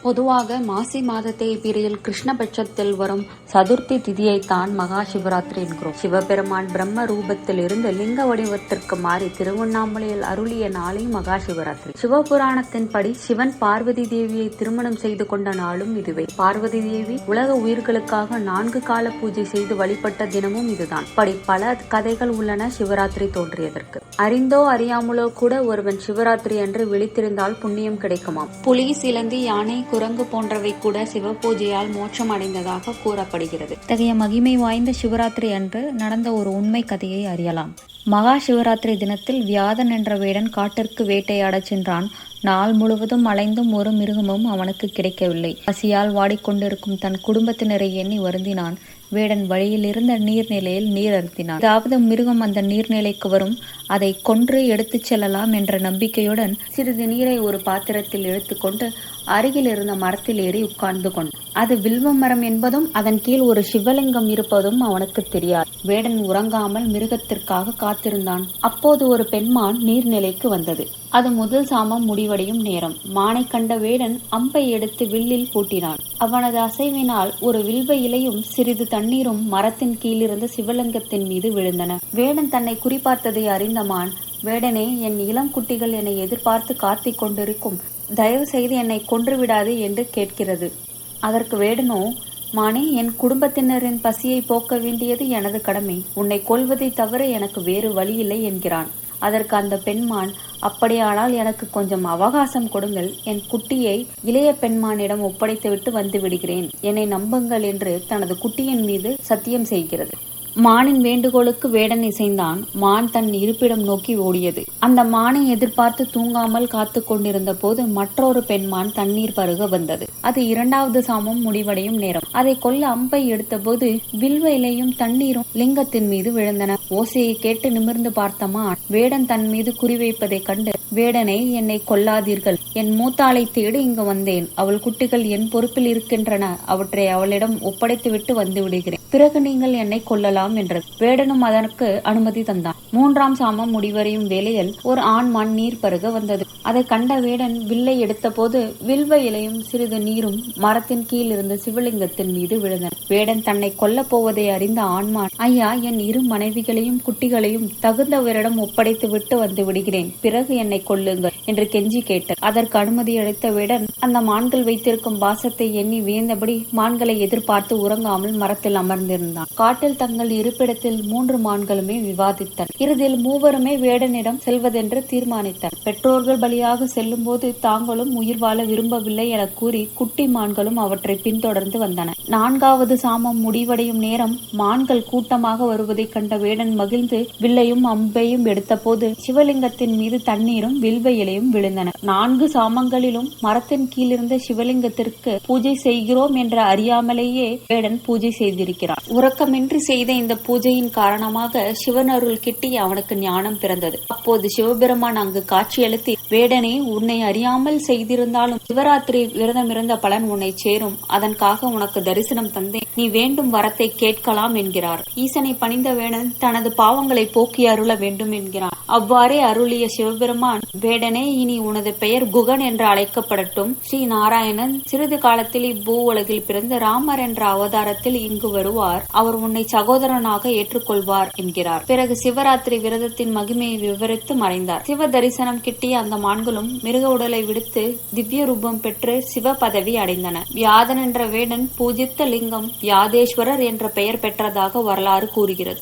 பொதுவாக மாசி மாத தேய்பிரையில் கிருஷ்ணபட்சத்தில் வரும் சதுர்த்தி திதியைத்தான் மகா சிவராத்திரி என்கிறோம். சிவபெருமான் பிரம்ம ரூபத்தில் இருந்து லிங்க வடிவத்திற்கு மாறி திருவண்ணாமலையில் அருளிய நாளை மகா சிவராத்திரி. சிவபுராணத்தின்படி சிவன் பார்வதி தேவியை திருமணம் செய்து கொண்ட நாளும் இதுவே. பார்வதி தேவி உலக உயிர்களுக்காக 4 கால பூஜை செய்து வழிபட்ட தினமும் இதுதான். இப்படி பல கதைகள் உள்ளன சிவராத்திரி தோன்றியதற்கு. அறிந்தோ அறியாமலோ கூட ஒருவன் சிவராத்திரி அன்று விழித்திருந்தால் புண்ணியம் கிடைக்குமாம். புலி, சிலந்தி, யானை, குரங்கு போன்றவை கூட சிவ பூஜையால் மோட்சம் அடைந்ததாக கூறப்படுகிறது. இத்தகைய மகிமை வாய்ந்த சிவராத்திரி அன்று நடந்த ஒரு உண்மை கதையை அறியலாம். மகா சிவராத்திரி தினத்தில் வியாதன் என்ற வேடன் காட்டிற்கு வேட்டையாடச் சென்றான். நாள் முழுவதும் அலைந்தும் ஒரு மிருகமும் அவனுக்கு கிடைக்கவில்லை. பசியால் வாடிக்கொண்டிருக்கும் தன் குடும்பத்தினரை எண்ணி வருந்தினான். வேடன் வழியில் இருந்த நீர்நிலையில் நீர் அருந்தினான். அதாவது மிருகம் அந்த நீர்நிலைக்கு வரும், அதை கொன்று எடுத்துச் செல்லலாம் என்ற நம்பிக்கையுடன் சிறிது நீரை ஒரு பாத்திரத்தில் எடுத்துக்கொண்டு அருகில் இருந்த மரத்தில் ஏறி உட்கார்ந்து கொண்டான். அது வில்வ மரம் என்பதும் அதன் கீழ் ஒரு சிவலிங்கம் இருப்பதும் அவனுக்கு தெரியாது. வேடன் உறங்காமல் மிருகத்திற்காக காத்திருந்தான். அப்போது ஒரு பெண்மான் நீர்நிலைக்கு வந்தது. அது முதல் சாமம் முடிவடையும் நேரம். மானை கண்ட வேடன் அம்பை எடுத்து வில்லில் பூட்டினான். அவனது அசைவினால் ஒரு வில்வ இலையும் சிறிது தண்ணீரும் மரத்தின் கீழிருந்த சிவலிங்கத்தின் மீது விழுந்தன. வேடன் தன்னை குறிப்பார்த்ததை அறிந்த மான், வேடனே, என் இளம் குட்டிகள் என்னை எதிர்பார்த்து காத்திக் கொண்டிருக்கும், தயவு செய்து என்னை கொன்று விடாதே என்று கேட்கிறது. அதற்கு வேடனோ, மானே, என் குடும்பத்தினரின் பசியை போக்க வேண்டியது எனது கடமை. உன்னை கொல்வதை தவிர எனக்கு வேறு வழியில்லை என்கிறான். அதற்கு அந்த பெண்மான், அப்படியானால் எனக்கு கொஞ்சம் அவகாசம் கொடுங்கள். என் குட்டியை இளைய பெண்மானிடம் ஒப்படைத்துவிட்டு வந்து விடுகிறேன். என்னை நம்புங்கள் என்று தனது குட்டியின் மீது சத்தியம் செய்கிறது. மானின் வேண்டுகோளுக்கு வேடன் இசைந்தான். மான் தன் இருப்பிடம் நோக்கி ஓடியது. அந்த மானை எதிர்பார்த்து தூங்காமல் காத்து கொண்டிருந்த போது மற்றொரு பெண்மான் தண்ணீர் பருக வந்தது. அது 2வது சாமம் முடிவடையும் நேரம். அதை கொல்ல அம்பை எடுத்த போது வில்வ இலையும் தண்ணீரும் லிங்கத்தின் மீது விழுந்தன. ஓசையை கேட்டு நிமிர்ந்து பார்த்த மான் வேடன் தன் மீது குறிவைப்பதை கண்டு, வேடனை, என்னை கொல்லாதீர்கள். என் மூத்தாளை தேடி இங்கு வந்தேன். அவள் குட்டிகள் என் பொறுப்பில் இருக்கின்றன. அவற்றை அவளிடம் ஒப்படைத்துவிட்டு வந்து விடுகிறேன். பிறகு நீங்கள் என்னை கொல்லலாம் என்றது. வேடனும் அதற்கு அனுமதி தந்தான். 3ஆம் சாமம் முடிவடையும் வேளையில் ஒரு ஆண்மான் நீர் பருக வந்தது. அதை கண்ட வேடன் வில்லை எடுத்த போது வில்வ இலையும் சிறிது நீரும் மரத்தின் கீழ் இருந்த சிவலிங்கத்தின் மீது விழுந்தன. வேடன் தன்னை கொல்ல போவதை அறிந்த ஆண்மான், ஐயா, என் 2 மனைவிகளையும் குட்டிகளையும் தகுந்தவரிடம் ஒப்படைத்து விட்டு வந்து விடுகிறேன். பிறகு என்னை கொல்லுங்கள் என்று கெஞ்சி கேட்டார். அதற்கு அனுமதி அளித்த வேடன் அந்த மான்கள் வைத்திருக்கும் பாசத்தை எண்ணி வியந்தபடி மான்களை எதிர்பார்த்து உறங்காமல் மரத்தில் அமர்ந்திருந்தான். காட்டில் தங்கள் இருப்பிடத்தில் 3 மான்களுமே விவாதித்தன. இறுதியில் மூவருமே வேடனிடம் செல்வதென்று தீர்மானித்தனர். பெற்றோர்கள் பலியாக செல்லும் போது தாங்களும் உயிர் வாழ விரும்பவில்லை என கூறி குட்டி மான்களும் அவற்றை பின்தொடர்ந்து வந்தன. 4வது சாமம் முடிவடையும் நேரம் மான்கள் கூட்டமாக வருவதை கண்ட வேடன் மகிழ்ந்து வில்லையும் அம்பையும் எடுத்த போது சிவலிங்கத்தின் மீது தண்ணீரும் வில்வ இலையும் விழுந்தன. 4 சாமங்களிலும் மரத்தின் கீழிருந்த சிவலிங்கத்திற்கு பூஜை செய்கிறோம் என்ற அறியாமலேயே வேடன் பூஜை செய்திருக்கிறான். உறக்கமின்றி செய்த இந்த பூஜையின் காரணமாக சிவன் அருள் கிட்டி அவனுக்கு ஞானம் பிறந்தது. அப்போது சிவபெருமான் அங்கு காட்சியளித்து, வேடனே, உன்னை அறியாமல் செய்திருந்தாலும் சிவராத்திரி விரதமிருந்த பலன் உன்னை சேரும். அதற்காக உனக்கு தரிசனம் தந்தேன். நீ வேண்டும் வரத்தை கேட்கலாம் என்கிறார். ஈசனை பணிந்த வேடன் தனது பாவங்களை போக்கி அருள வேண்டும் என்கிறான். அவ்வாறே அருளிய சிவபெருமான், வேடனே, இனி உனது பெயர் குகன் என்று அழைக்கப்படட்டும். ஸ்ரீ நாராயணன் சிறிது காலத்தில் இப்பூ உலகில் பிறந்து ராமர் என்ற அவதாரத்தில் இங்கு வருவார். அவர் உன்னை சகோதரனாக ஏற்றுக்கொள்வார் என்கிறார். பிறகு சிவராத்திரி விரதத்தின் மகிமையை விவரித்து மறைந்தார். சிவ தரிசனம் கிட்டிய அந்த மான்களும் மிருக உடலை விடுத்து திவ்ய ரூபம் பெற்று சிவ பதவி அடைந்தன. வியாதன் என்ற வேடன் பூஜித்த லிங்கம் வியாதேஸ்வரர் என்ற பெயர் பெற்றதாக வரலாறு கூறுகிறது.